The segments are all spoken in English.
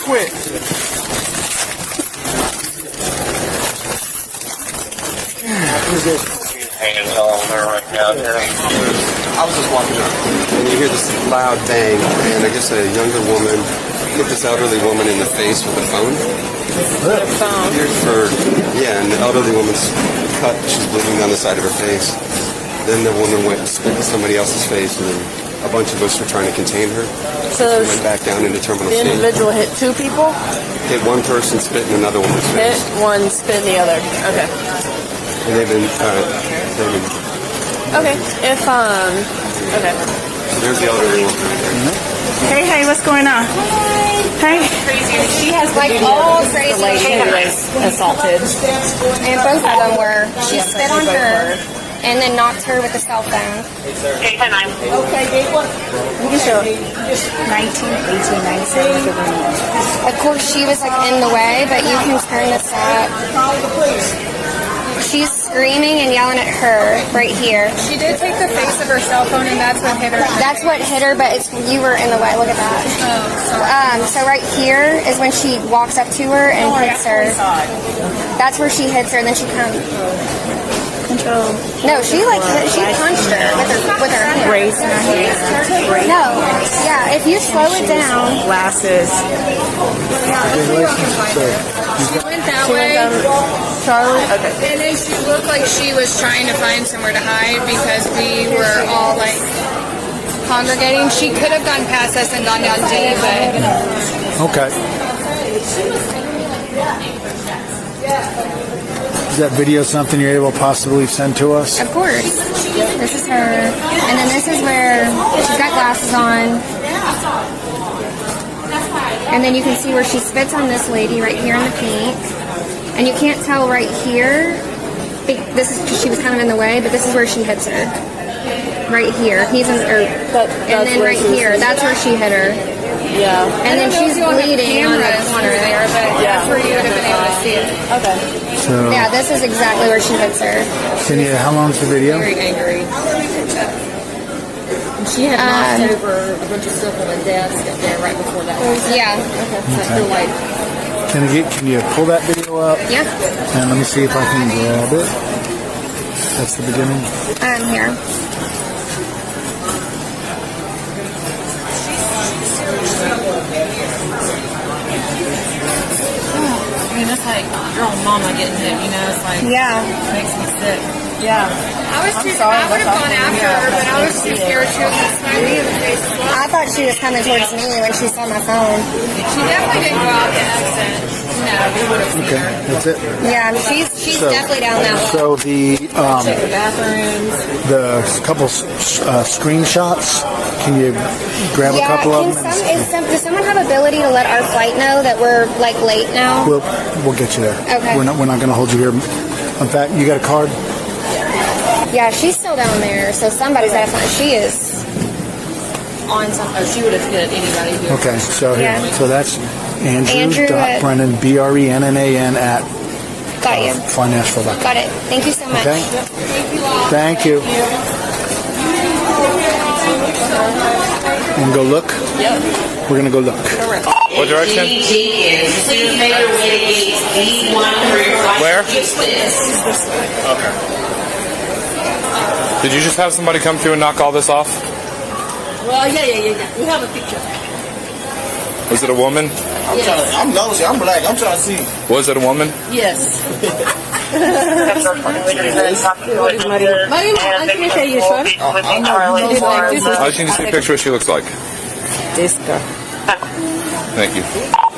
Quit. I was just walking up, and you hear this loud bang, and I guess a younger woman hit this elderly woman in the face with a phone. And the elderly woman's cut, she's bleeding down the side of her face. Then the woman went and spit in somebody else's face, and then a bunch of us were trying to contain her. So she went back down into terminal the state. individual hit two people? Hit one person, spit in another woman's face. Hit one, spit in the other. Okay. And they've been okay. If, okay. So there's the elderly woman right there. Hey, what's going on? Hey. She has like all crazy The lady who was assaulted. and both of them were. She spit on her and then knocked her with a cell phone. Okay, you can show it. 19, 18, 97. Of course, she was like in the way, but you can turn this up. She's screaming and yelling at her right here. She did take the face of her cell phone, and that's what hit her. That's what hit her, but you were in the way. Look at that. So right here is when she walks up to her and hits her. That's where she hits her, and then she comes. Control. No, she punched her with her hand. Raised her hand. No, yeah. If you slow it down. Glasses. She went that way, Charlie? Okay. and then she looked like she was trying to find somewhere to hide because we were all like congregating. She could have gone past us and gone down D, but Okay. Is that video something you're able to possibly send to us? Of course. This is her. And then this is where she's got glasses on. And then you can see where she spits on this lady right here in the pink. And you can't tell right here. This is because she was kind of in the way, but this is where she hits her. Right here. He's in, and then right here. That's where she hit her. Yeah. And then she's bleeding on the corner there, but that's where you would have been able to see it. Okay. So, Yeah, this is exactly where she hits her. how long's the video? Very angry. She had knocked over a bunch of stuff on the desk up there right before that. Yeah. So I feel like Can you pull that video up? Yeah. And let me see if I can grab it. That's the beginning. I'm here. I mean, that's like your own mama getting hit, you know? It's like, Yeah. makes me sick. Yeah. I would have gone after her, but I was too scared to smack me in the face. I thought she was coming towards me when she saw my phone. She definitely didn't go out the exit. No, we would have seen Okay, her. that's it. Yeah, she's definitely down that way. So the Check the bathrooms. the couple screenshots. Can you grab a couple of them? Does someone have ability to let our flight know that we're like late now? We'll get you there. Okay. We're not going to hold you here. In fact, you got a card? Yeah, she's still down there, so somebody's got to find. She is on something. Oh, she would have hit anybody here. Okay, so here, Yeah. so that's Andrew at- Brennan, BRENNAN at Got you. FlyNashville.com. Got it. Thank you so much. Okay. Thank you. And go look. Yep. We're gonna go look. What direction? Please make your way to gates B1 through Where? Okay. Did you just have somebody come through and knock all this off? Well, yeah. We have a picture. Was it a woman? I'm nosy. I'm black. I'm trying to see. Was it a woman? Yes. Marina, I can tell you, son. I just need to see a picture of what she looks like. This girl. Thank you.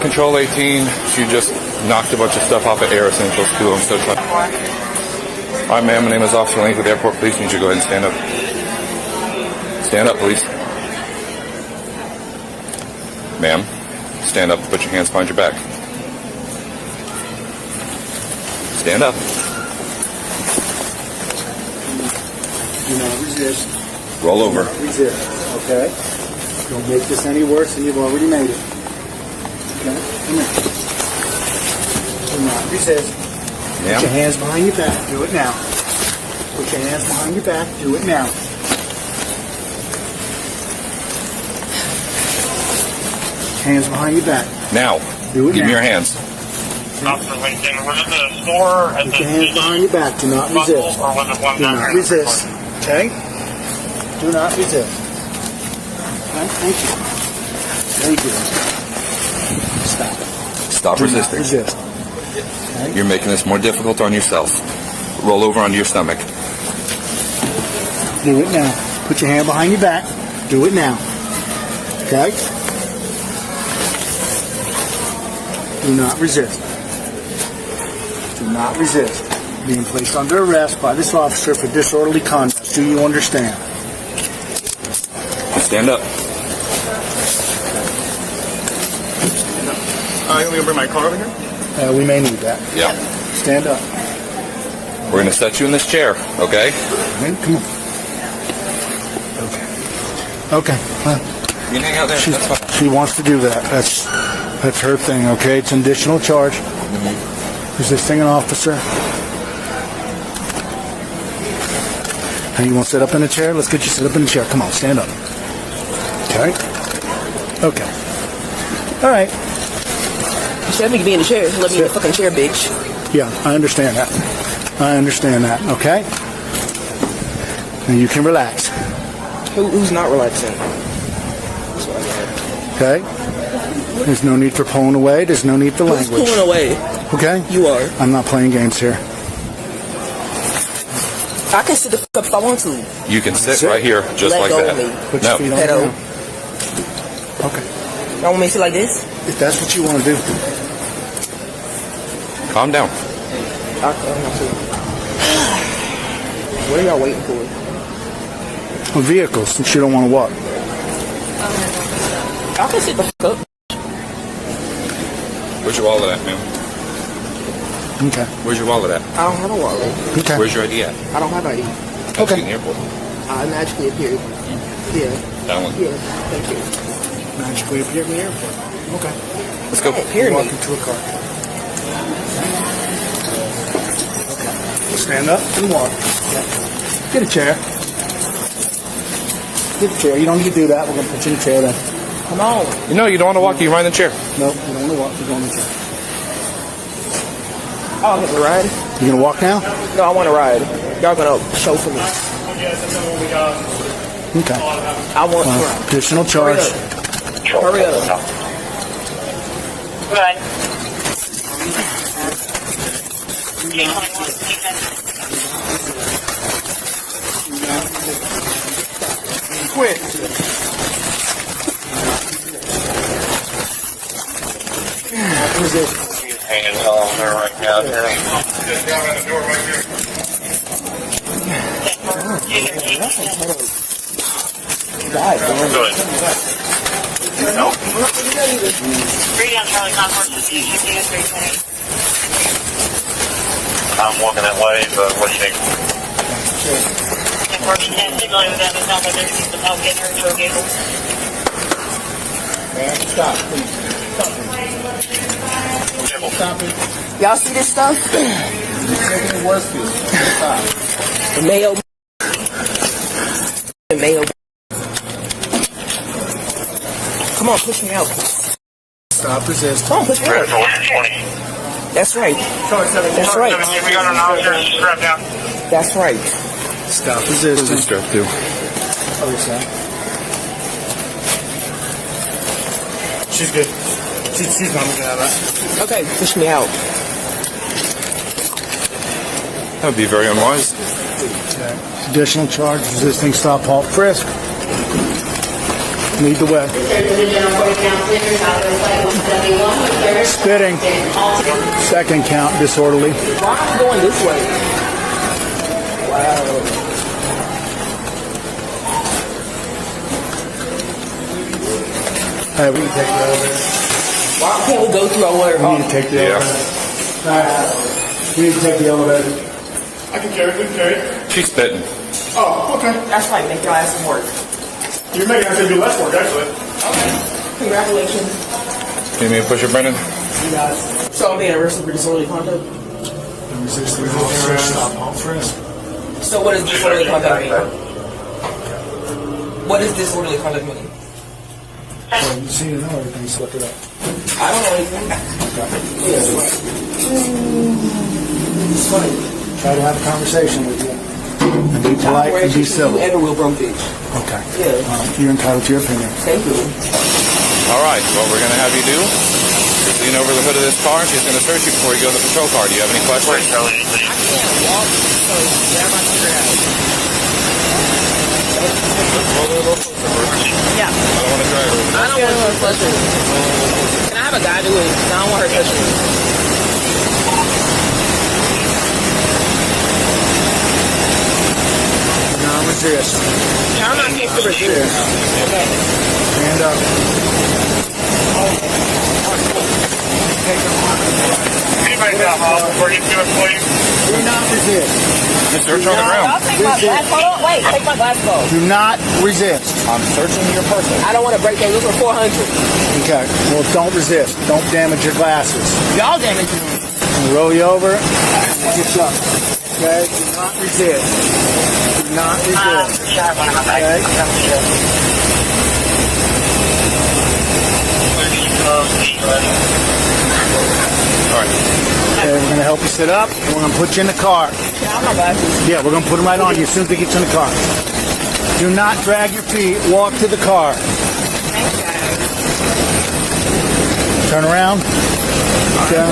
Control 18. She just knocked a bunch of stuff off at Air Essentials too. I'm so sorry. Hi, ma'am. My name is Officer Link with Airport Police. Need you to go ahead and stand up. Stand up, please. Ma'am, stand up. Put your hands behind your back. Stand up. Do not resist. Roll over. Resist. Okay. Don't make this any worse than you've already made it. Okay. Come here. Do not resist. Put your Ma'am, hands behind your back. Do it now. Put your hands behind your back. Do it now. Hands behind your back. Now. Do it Give me now. your hands. Officer Lincoln, was it the store at Put the your hands behind your back. Do not resist. or was it one Do down not here? resist. Okay? Do not resist. Okay? Thank you. Very good. Stop. Stop Do not resisting. resist. You're making this more difficult on yourself. Roll over onto your stomach. Do it now. Put your hand behind your back. Do it now. Okay? Do not resist. Do not resist. Being placed under arrest by this officer for disorderly conduct. Do you understand? Stand up. You want me to bring my car over here? We may need that. Yeah. Stand up. We're going to set you in this chair, okay? Okay, come on. Okay. Okay. Well, You can hang out there. That's fine. she wants to do that. That's her thing, okay? It's an additional charge. Is this thing an officer? Hey, you want to sit up in the chair? Let's get you sit up in the chair. Come on, stand up. Okay? Okay. All right. You said me to be in the chair. Let me in the fucking chair, bitch. Yeah, I understand that. I understand that, okay? And you can relax, Who's not relaxing? okay? There's no need for pulling away. There's no need for Who's language. pulling away? Okay? You are. I'm not playing games here. I can sit the fuck up if I want to. You can sit right here, just Let like go that. of me. Put your feet on the Pedo. ground. Okay. Y'all want me to sit like this? If that's what you want to do. Calm down. I'm not sure. What are y'all waiting for? A vehicle, since you don't want to walk. I can sit the fuck up. Where's your wallet at, ma'am? Okay. Where's your wallet at? I don't have a wallet. Okay. Where's your ID at? I don't have ID. Okay. In the airport. I magically appeared. Yeah. That one. Yeah. Thank you. Magically appear in the airport. Okay. Let's go. Hear Walk me. into a car. Stand up and walk. Get a chair. Get a chair. You don't need to do that. We're going to put you in a chair then. Come on. No, you don't want to walk. You ride in the chair. Nope, you don't want to walk. You're going in the chair. Oh, I'm gonna ride. You going to walk now? No, I want to ride. Y'all gonna show for me. Okay. I want to ride. Additional charge. Hurry up. Good. Quit. He's hanging on there right now. Just down at the door right here. Good. Nope. Read on Charlie Concourse is 320. I'm walking that way, but what do you think? Unfortunately, signaling with them is not that there's just about getting her into a vehicle. Stop, please. Stop it. Y'all see this stuff? Taking it worse for you. Stop. The mayo. The mayo. Come on, push me out. Stop resisting. Come on, push me out. 20. That's right. That's right. We got an officer strapped down. That's right. Stop resisting. Strap too. Other side. She's good. She's not looking at that. Okay, push me out. That would be very unwise. Additional charge, resisting stop, halt, frisk. Lead the way. Spitting. Second count, disorderly. Why am I going this way? Wow. Hey, we can take the elevator. Why can't we go through our water? We need to take the elevator. Alright. We need to take the elevator. I can carry it. She's spitting. Oh, okay. That's right, make your ass some work. You're making us do less work, actually. Congratulations. You need me to push her, Brendan? You guys. So I'm being arrested for disorderly conduct. Resisting stop, halt, frisk. So what does disorderly conduct mean? What does disorderly conduct mean? Well, you seem to know everything, so look it up. I don't know anything. It's funny. Try to have a conversation with you. And be polite and be civil. Ever will Brumfish. Okay. Yeah. You're entitled to your opinion. Thank you. All right, what we're going to have you do is lean over the hood of this car, and she's going to search you before you go to the patrol car. Do you have any questions? I can't walk, so grab my cigarette. I Yeah. don't want to drag her. I don't want her to touch me. Can I have a guy do it? I don't want her touching me. Non-resist. Yeah, I'm not here to resist. Okay. Stand up. Anybody got off before you do it, please? Do not resist. Just search on the ground. I'll take my glass. Hold on, wait. Take my glass off. Do not resist. I'm searching your person. I don't want to break that. Look for 400. Okay. Well, don't resist. Don't damage your glasses. Y'all damage me. I'll roll you over. Get you up. Okay? Do not resist. Do not resist. Okay? All right. Okay, we're going to help you sit up, and we're going to put you in the car. Yeah, we're going to put them right on you as soon as they get you in the car. Do not drag your feet. Walk to the car. Turn around. Okay.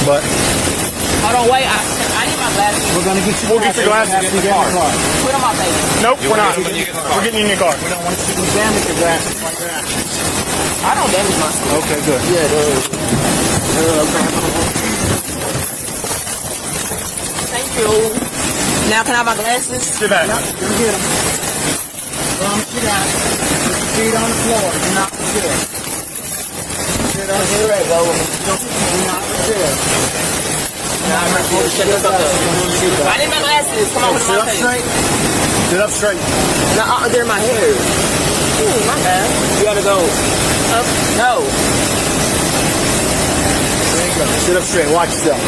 But Hold on, wait. I need my glasses. we're going to get you. We'll get your glasses Get in the car. Put them on, baby. Nope, we're not. when you get in the car. We're getting you in your car. We don't want you to damage your glasses by your actions. I don't damage myself. Okay, good. Thank you. Now can I have my glasses? Sit back. Yep, you can get them. Sit down. Feet on the floor. Do not resist. Sit on the leg. Do not resist. I need my glasses. Come on, Sit put up them on my straight. Sit up straight. No, they're in my hair. Ooh, my bad. You gotta go up. No. There you go. Sit up straight. Watch yourself.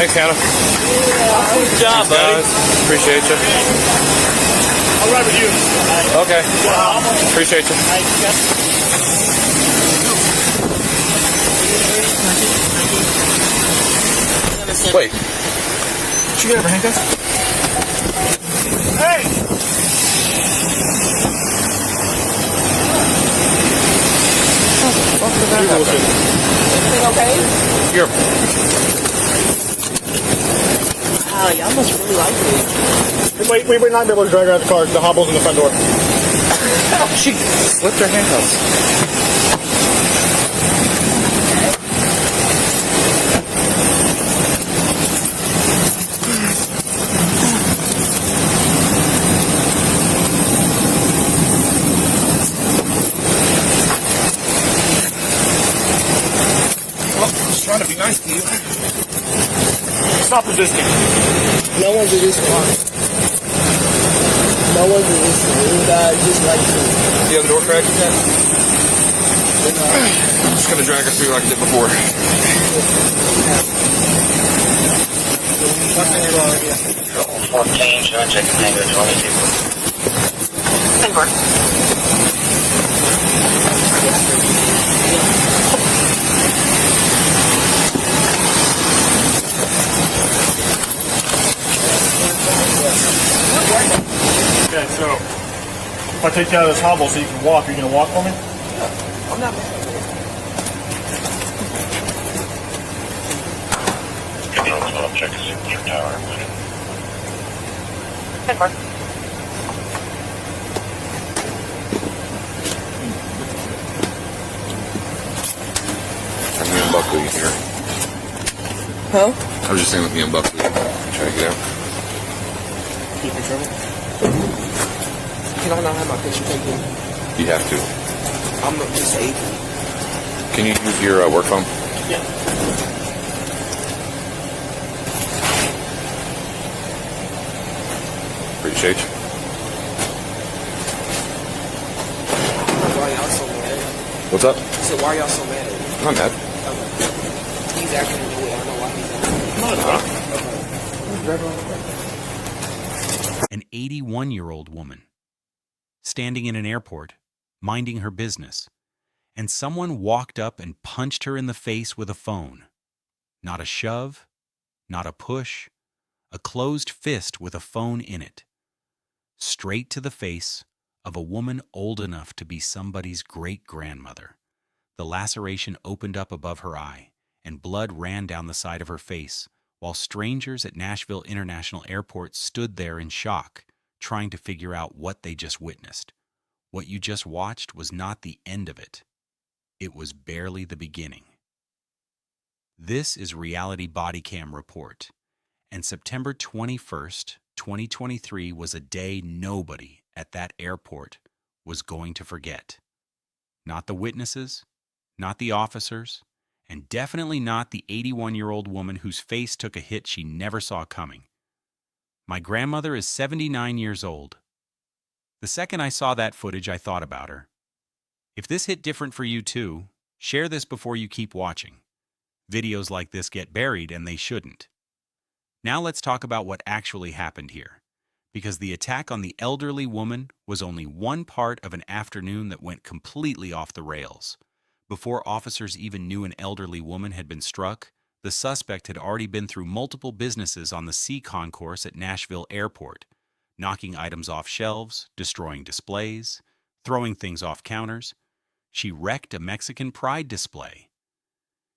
Thanks, Hannah. Good job, buddy. Guys, appreciate you. I'll ride with you. Okay. Appreciate you. Wait. Did you get her handcuffs? Hey! Everything okay? Here. Wow, y'all must really like me. We would not be able to drag her out of the car. The hobble's in the front door. She slipped her handcuffs. Trying to be nice to you. Stop resisting. No one's resisting. No one's resisting. You guys just like me. The other door cracked? I'm just gonna drag her through like I did before. Okay, so if I take you out of this hobble so you can walk, are you going to walk for me? I'm not mad. I'll check his signature tower. I'm me and Buckley here. Huh? I was just saying with me and Buckley. Try to get out. Keep in trouble. Can I not have my picture taken? You have to. I'm disabled. Can you use your work phone? Yeah. Appreciate you. Why y'all so mad? What's up? I said, why y'all so mad at me? I'm not mad. He's acting in the way. I don't know why he's acting. No, it's not. An 81-year-old woman standing in an airport, minding her business, and someone walked up and punched her in the face with a phone. Not a shove, not a push, a closed fist with a phone in it. Straight to the face of a woman old enough to be somebody's great-grandmother. The laceration opened up above her eye, and blood ran down the side of her face, while strangers at Nashville International Airport stood there in shock, trying to figure out what they just witnessed. What you just watched was not the end of it. It was barely the beginning. This is Reality Bodycam Report, and September 21st, 2023 was a day nobody at that airport was going to forget. Not the witnesses, not the officers, and definitely not the 81-year-old woman whose face took a hit she never saw coming. My grandmother is 79 years old. The second I saw that footage, I thought about her. If this hit different for you too, share this before you keep watching. Videos like this get buried, and they shouldn't. Now let's talk about what actually happened here, because the attack on the elderly woman was only one part of an afternoon that went completely off the rails. Before officers even knew an elderly woman had been struck, the suspect had already been through multiple businesses on the C concourse at Nashville Airport, knocking items off shelves, destroying displays, throwing things off counters. She wrecked a Mexican Pride display.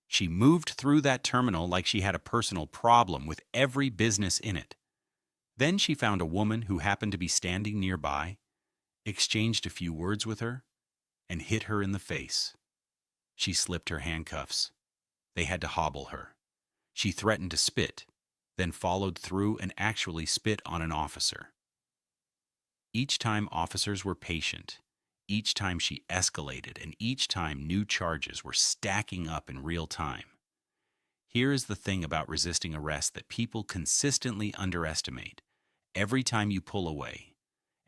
She moved through that terminal like she had a personal problem with every business in it. Then she found a woman who happened to be standing nearby, exchanged a few words with her, and hit her in the face. She slipped her handcuffs. They had to hobble her. She threatened to spit, then followed through and actually spit on an officer. Each time officers were patient. Each time she escalated, and each time new charges were stacking up in real time. Here is the thing about resisting arrest that people consistently underestimate. Every time you pull away,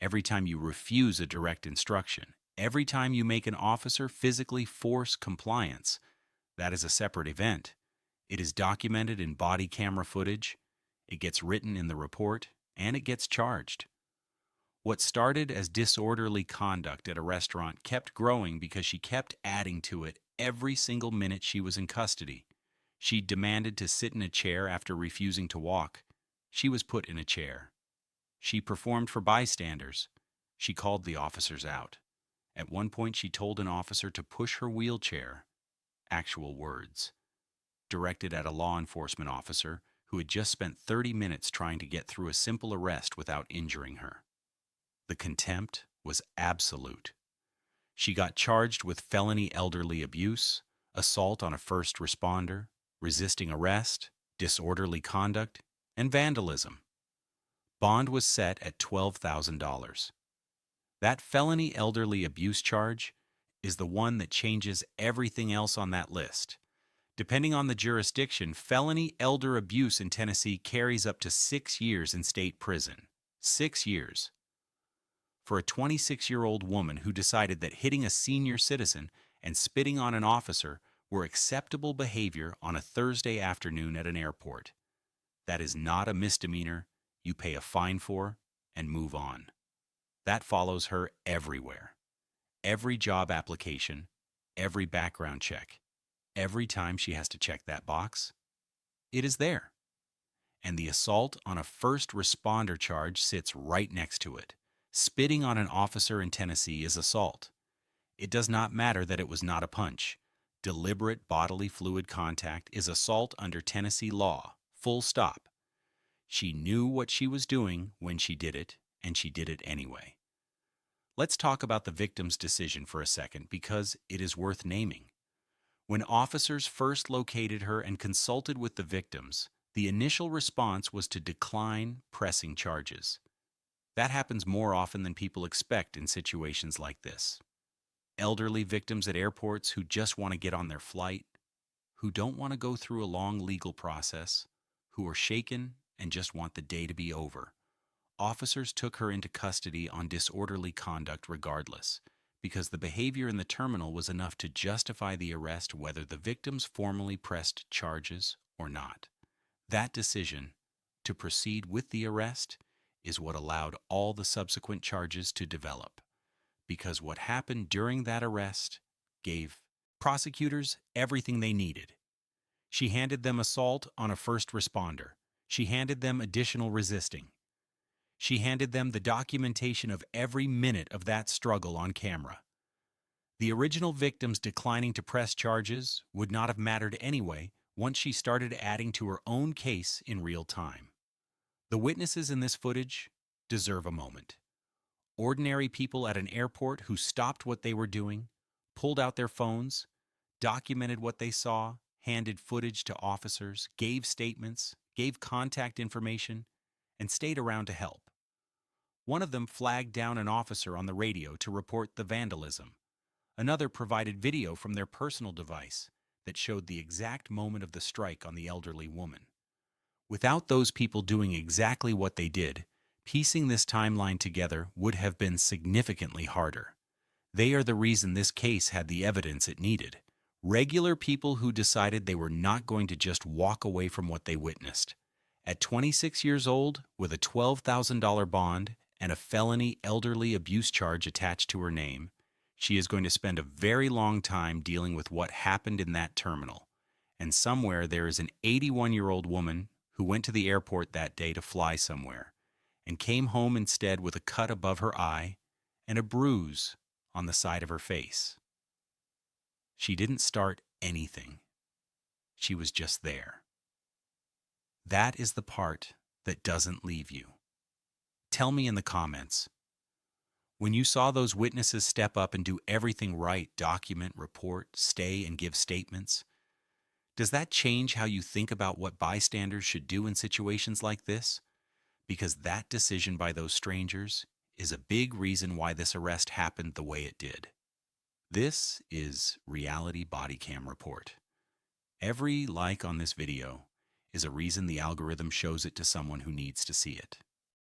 every time you refuse a direct instruction, every time you make an officer physically force compliance, that is a separate event. It is documented in body camera footage, it gets written in the report, and it gets charged. What started as disorderly conduct at a restaurant kept growing because she kept adding to it every single minute she was in custody. She demanded to sit in a chair after refusing to walk. She was put in a chair. She performed for bystanders. She called the officers out. At one point, she told an officer to push her wheelchair. Actual words. Directed at a law enforcement officer who had just spent 30 minutes trying to get through a simple arrest without injuring her. The contempt was absolute. She got charged with felony elderly abuse, assault on a first responder, resisting arrest, disorderly conduct, and vandalism. Bond was set at $12,000. That felony elderly abuse charge is the one that changes everything else on that list. Depending on the jurisdiction, felony elder abuse in Tennessee carries up to 6 years in state prison. 6 years. For a 26-year-old woman who decided that hitting a senior citizen and spitting on an officer were acceptable behavior on a Thursday afternoon at an airport. That is not a misdemeanor you pay a fine for and move on. That follows her everywhere. Every job application, every background check, every time she has to check that box, it is there. And the assault on a first responder charge sits right next to it. Spitting on an officer in Tennessee is assault. It does not matter that it was not a punch. Deliberate bodily fluid contact is assault under Tennessee law, full stop. She knew what she was doing when she did it, and she did it anyway. Let's talk about the victim's decision for a second because it is worth naming. When officers first located her and consulted with the victims, the initial response was to decline pressing charges. That happens more often than people expect in situations like this. Elderly victims at airports who just want to get on their flight, who don't want to go through a long legal process, who are shaken and just want the day to be over. Officers took her into custody on disorderly conduct regardless, because the behavior in the terminal was enough to justify the arrest whether the victims formally pressed charges or not. That decision to proceed with the arrest is what allowed all the subsequent charges to develop. because what happened during that arrest gave prosecutors everything they needed. She handed them assault on a first responder. She handed them additional resisting. She handed them the documentation of every minute of that struggle on camera. The original victims declining to press charges would not have mattered anyway once she started adding to her own case in real time. The witnesses in this footage deserve a moment. Ordinary people at an airport who stopped what they were doing, pulled out their phones, documented what they saw, handed footage to officers, gave statements, gave contact information, and stayed around to help. One of them flagged down an officer on the radio to report the vandalism. Another provided video from their personal device that showed the exact moment of the strike on the elderly woman. Without those people doing exactly what they did, piecing this timeline together would have been significantly harder. They are the reason this case had the evidence it needed. Regular people who decided they were not going to just walk away from what they witnessed. At 26 years old, with a $12,000 bond and a felony elderly abuse charge attached to her name, she is going to spend a very long time dealing with what happened in that terminal. And somewhere there is an 81-year-old woman who went to the airport that day to fly somewhere and came home instead with a cut above her eye and a bruise on the side of her face. She didn't start anything. She was just there. That is the part that doesn't leave you. Tell me in the comments. When you saw those witnesses step up and do everything right, document, report, stay, and give statements, does that change how you think about what bystanders should do in situations like this? Because that decision by those strangers is a big reason why this arrest happened the way it did. This is Reality Bodycam Report. Every like on this video is a reason the algorithm shows it to someone who needs to see it.